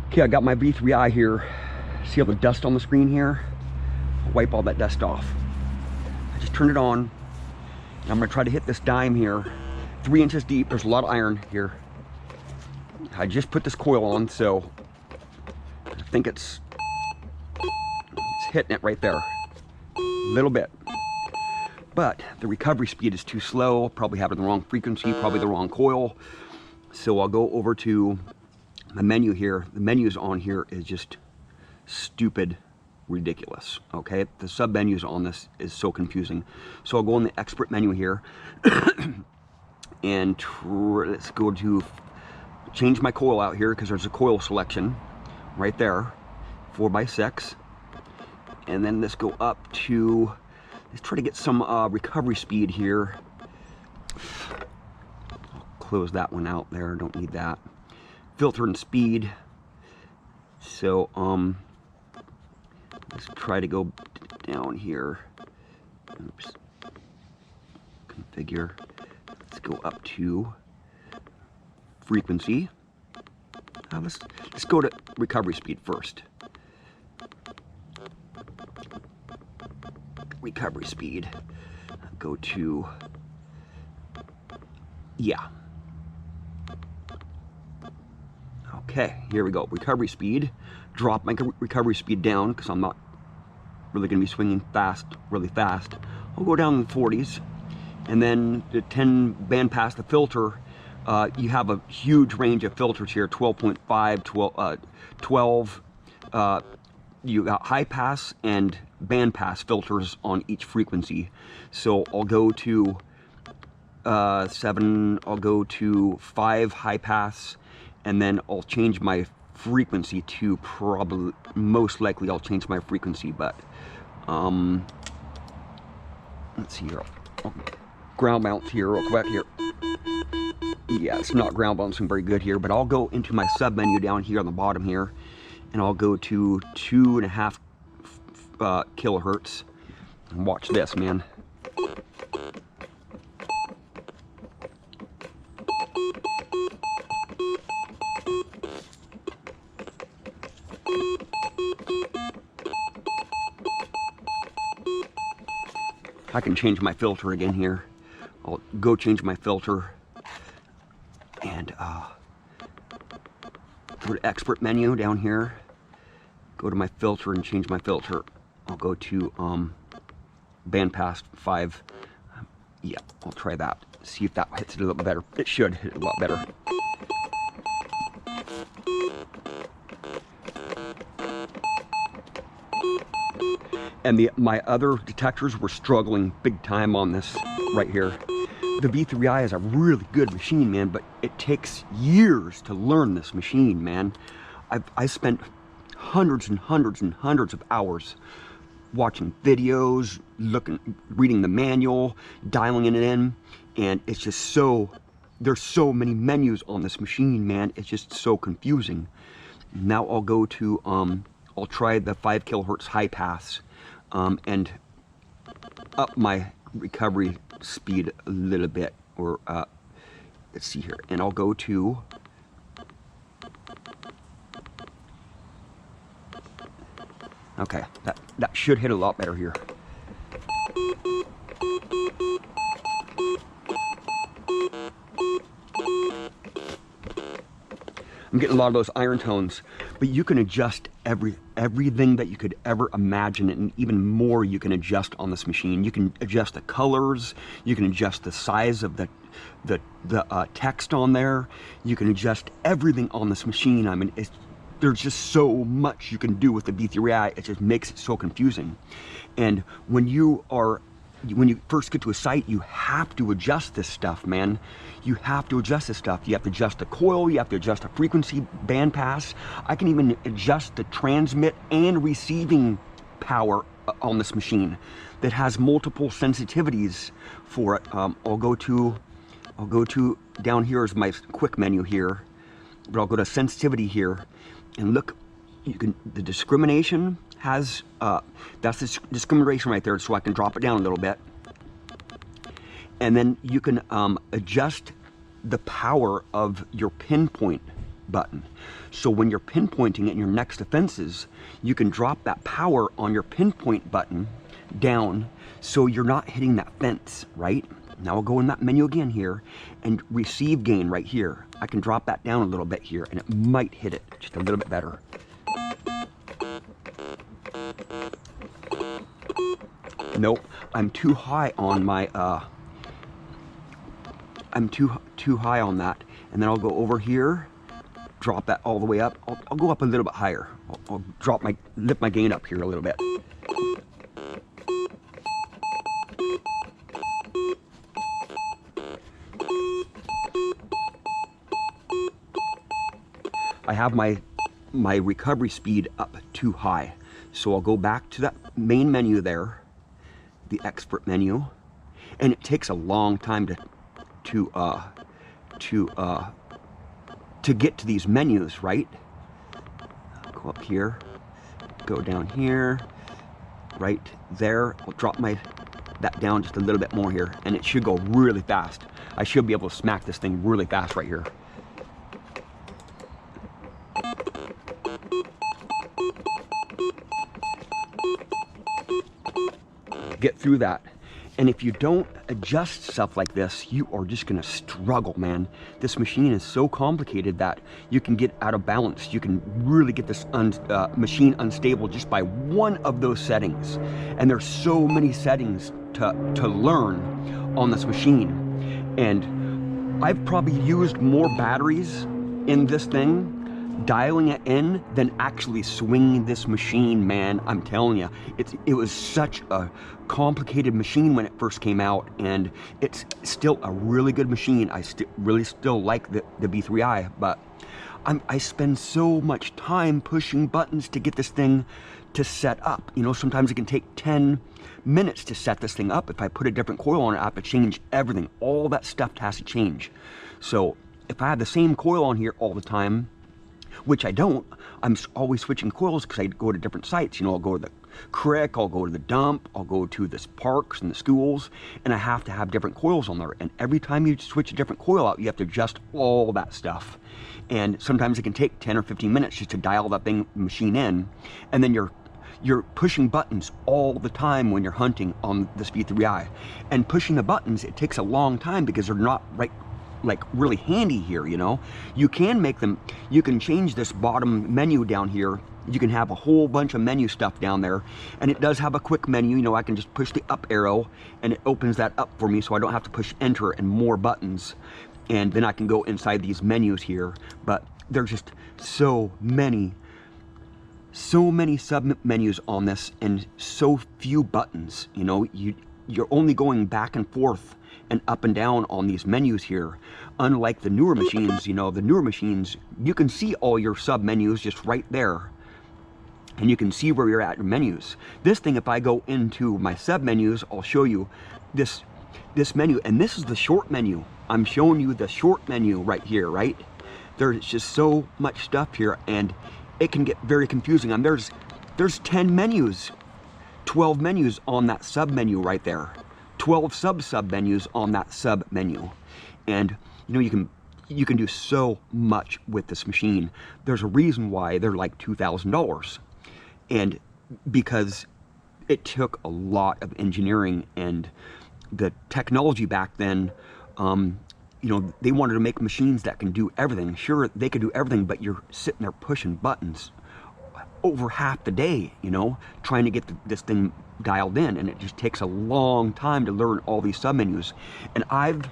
Okay, I got my V3i here. See all the dust on the screen here? I'll wipe all that dust off. I just turned it on. I'm gonna try to hit this dime here. 3 inches deep, there's a lot of iron here. I just put this coil on, so I think it's hitting it right there. A little bit. But the recovery speed is too slow, probably having the wrong frequency, probably the wrong coil. So I'll go over to my menu here. The menus on here is just stupid ridiculous. Okay, the sub menus on this is so confusing. So I'll go in the expert menu here and let's go to change my coil out here, because there's a coil selection right there, 4x6. And then let's go up to, let's try to get some recovery speed here. I'll close that one out there, don't need that. Filter and speed. So let's try to go down here. Oops. Configure. Let's go up to frequency. Let's go to recovery speed first. Recovery speed. Go to, yeah. Okay, here we go. Recovery speed. Drop my recovery speed down because I'm not really going to be swinging fast, really fast. I'll go down in the 40s. And then the 10 band pass the filter. You have a huge range of filters here, 12.5, 12. You got high pass and band pass filters on each frequency. So I'll go to 7, I'll go to 5 high pass, and then I'll change my frequency to probably, most likely I'll change my frequency, but let's see here. I'll ground mount here real quick here. Yeah, it's not ground bouncing very good here, but I'll go into my sub menu down here on the bottom here, and I'll go to 2.5 kilohertz. And watch this, man. I can change my filter again here. I'll go change my filter and go to expert menu down here. Go to my filter and change my filter. I'll go to bandpass 5. Yeah, I'll try that. See if that hits it a little better. It should hit it a lot better. And my other detectors were struggling big time on this right here. The V3i is a really good machine, man, but it takes years to learn this machine, man. I spent hundreds and hundreds and hundreds of hours watching videos, reading the manual, dialing it in, and it's just so, there's so many menus on this machine, man. It's just so confusing. Now I'll go to, I'll try the 5 kilohertz high pass, and up my recovery speed a little bit, or let's see here, and I'll go to okay, that should hit a lot better here. I'm getting a lot of those iron tones, but you can adjust everything that you could ever imagine, and even more you can adjust on this machine. You can adjust the colors, you can adjust the size of the text on there, you can adjust everything on this machine. I mean, there's just so much you can do with the V3i. It just makes it so confusing. And when you first get to a site, you have to adjust this stuff, man. You have to adjust this stuff. You have to adjust the coil, you have to adjust the frequency band pass. I can even adjust the transmit and receiving power on this machine that has multiple sensitivities for it. I'll go to down here is my quick menu here, but I'll go to sensitivity here, and look, the discrimination has, that's the discrimination right there, so I can drop it down a little bit. And then you can adjust the power of your pinpoint button. So when you're pinpointing in your next offenses, you can drop that power on your pinpoint button down so you're not hitting that fence, right? Now I'll go in that menu again here and receive gain right here. I can drop that down a little bit here and it might hit it just a little bit better. Nope, I'm too high on my, I'm too high on that. And then I'll go over here, drop that all the way up. I'll go up a little bit higher. I'll lift my gain up here a little bit. I have my recovery speed up too high. So I'll go back to that main menu there, the expert menu, and it takes a long time to get to these menus, right? I'll go up here, go down here, right there. I'll drop that down just a little bit more here, and it should go really fast. I should be able to smack this thing really fast right here. Get through that. And if you don't adjust stuff like this, you are just gonna struggle, man. This machine is so complicated that you can get out of balance. You can really get this machine unstable just by one of those settings. And there's so many settings to learn on this machine. And I've probably used more batteries in this thing, dialing it in, than actually swinging this machine, man. I'm telling you, it was such a complicated machine when it first came out, and it's still a really good machine. I really still like the V3i, but I spend so much time pushing buttons to get this thing to set up. You know, sometimes it can take 10 minutes to set this thing up. If I put a different coil on it, I have to change everything. All that stuff has to change. So if I had the same coil on here all the time, which I don't, I'm always switching coils because I go to different sites. You know, I'll go to the creek, I'll go to the dump, I'll go to the parks and the schools, and I have to have different coils on there. And every time you switch a different coil out, you have to adjust all that stuff. And sometimes it can take 10 or 15 minutes just to dial that machine in. And then you're pushing buttons all the time when you're hunting on this V3i. And pushing the buttons, it takes a long time because they're not really handy here, you know. You can make them, you can change this bottom menu down here. You can have a whole bunch of menu stuff down there, and it does have a quick menu. You know, I can just push the up arrow and it opens that up for me, so I don't have to push enter and more buttons, and then I can go inside these menus here. But there's just so many sub menus on this and so few buttons. You know, you're only going back and forth and up and down on these menus here. Unlike the newer machines, you know, the newer machines, you can see all your sub menus just right there, and you can see where you're at in menus. This thing, if I go into my sub menus, I'll show you this menu, and this is the short menu. I'm showing you the short menu right here, right? There's just so much stuff here, and it can get very confusing. And there's 10 menus, 12 menus on that sub menu right there. 12 sub menus on that sub menu. And you know, you can do so much with this machine. There's a reason why they're like $2,000, and because it took a lot of engineering and the technology back then. You know, they wanted to make machines that can do everything. Sure, they could do everything, but you're sitting there pushing buttons over half the day, you know, trying to get this thing dialed in, and it just takes a long time to learn all these submenus. And I've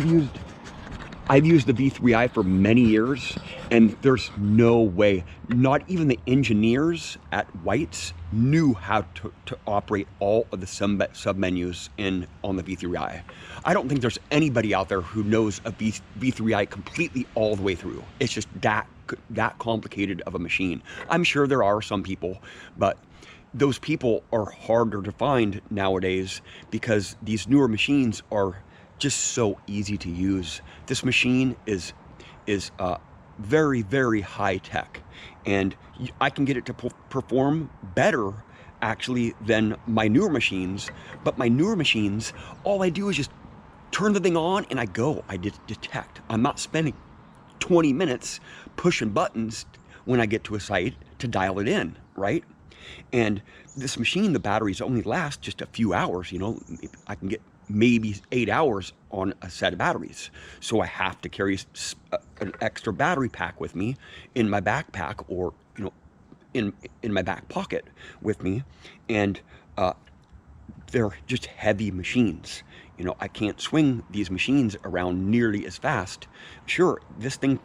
used the V3i for many years, and there's no way, not even the engineers at White's knew how to operate all of the submenus on the V3i. I don't think there's anybody out there who knows a V3i completely all the way through. It's just that complicated of a machine. I'm sure there are some people, but those people are harder to find nowadays because these newer machines are just so easy to use. This machine is very, very high tech, and I can get it to perform better actually than my newer machines. But my newer machines, all I do is just turn the thing on and I detect. I'm not spending 20 minutes pushing buttons when I get to a site to dial it in, right? And this machine, the batteries only last just a few hours, you know. I can get maybe 8 hours on a set of batteries. So I have to carry an extra battery pack with me in my backpack, or, you know, in my back pocket with me. And they're just heavy machines. You know, I can't swing these machines around nearly as fast. Sure, this thing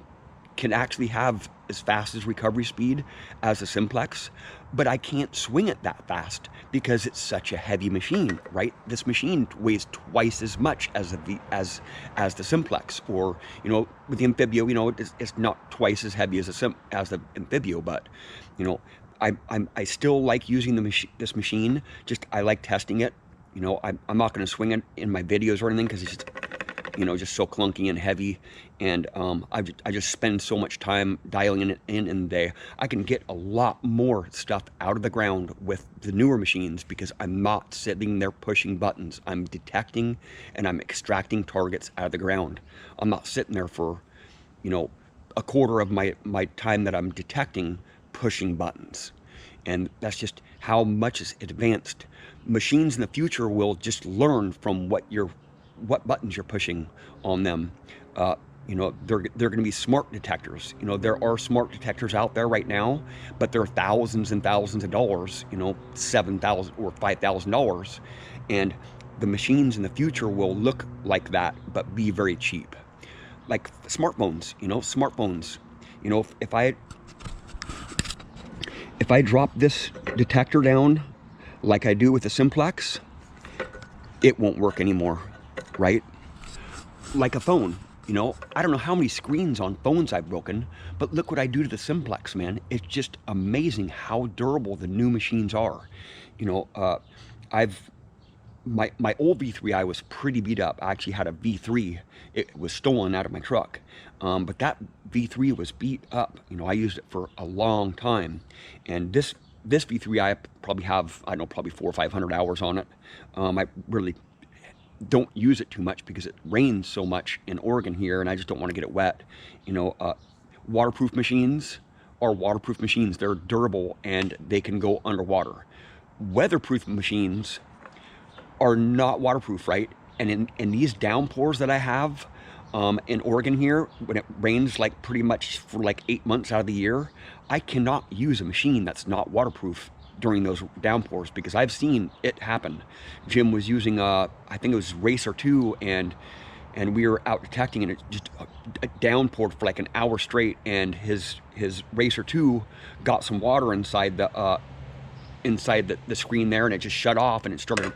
can actually have as fast as recovery speed as a simplex, but I can't swing it that fast because it's such a heavy machine, right? This machine weighs twice as much as the simplex, or, you know, with the Amphibio, you know, it's not twice as heavy as the Amphibio, but, you know, I still like using this machine. Just, I like testing it. You know, I'm not going to swing it in my videos or anything because it's just, you know, just so clunky and heavy. And I just spend so much time dialing it in, and I can get a lot more stuff out of the ground with the newer machines because I'm not sitting there pushing buttons. I'm detecting and I'm extracting targets out of the ground. I'm not sitting there for, you know, a quarter of my time that I'm detecting pushing buttons. And that's just how much is advanced. Machines in the future will just learn from what buttons you're pushing on them. You know, they're going to be smart detectors. You know, there are smart detectors out there right now, but they're thousands and thousands of dollars, you know, $7,000 or $5,000. And the machines in the future will look like that, but be very cheap. Like smartphones, you know, smartphones. You know, if I drop this detector down like I do with the simplex, it won't work anymore, right? Like a phone, you know, I don't know how many screens on phones I've broken, but look what I do to the simplex, man. It's just amazing how durable the new machines are. You know, my old V3i was pretty beat up. I actually had a V3. It was stolen out of my truck. But that V3 was beat up. You know, I used it for a long time. And this V3i, I probably have, I don't know, probably 400 or 500 hours on it. I really don't use it too much because it rains so much in Oregon here, and I just don't want to get it wet. You know, waterproof machines are waterproof machines. They're durable and they can go underwater. Weatherproof machines are not waterproof, right? And in these downpours that I have in Oregon here, when it rains like pretty much for like 8 months out of the year, I cannot use a machine that's not waterproof during those downpours because I've seen it happen. Jim was using I think it was Racer 2, and we were out detecting, and it just downpoured for like an hour straight, and his Racer 2 got some water inside the screen there, and it just shut off, and it started.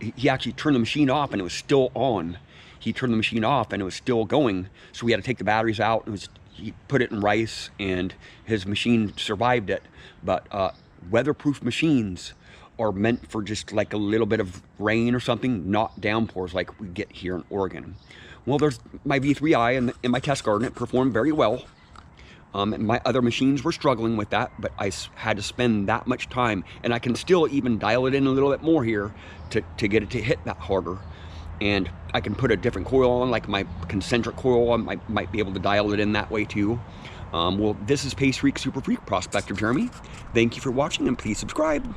He actually turned the machine off and it was still on. He turned the machine off and it was still going. So we had to take the batteries out. He put it in rice, and his machine survived it. But weatherproof machines are meant for just like a little bit of rain or something, not downpours like we get here in Oregon. Well, there's my V3i in my test garden. It performed very well. And my other machines were struggling with that, but I had to spend that much time, and I can still even dial it in a little bit more here to get it to hit that harder. And I can put a different coil on, like my concentric coil. I might be able to dial it in that way too. Well, this is Paystreak Superfreak Prospector Jeremy. Thank you for watching, and please subscribe.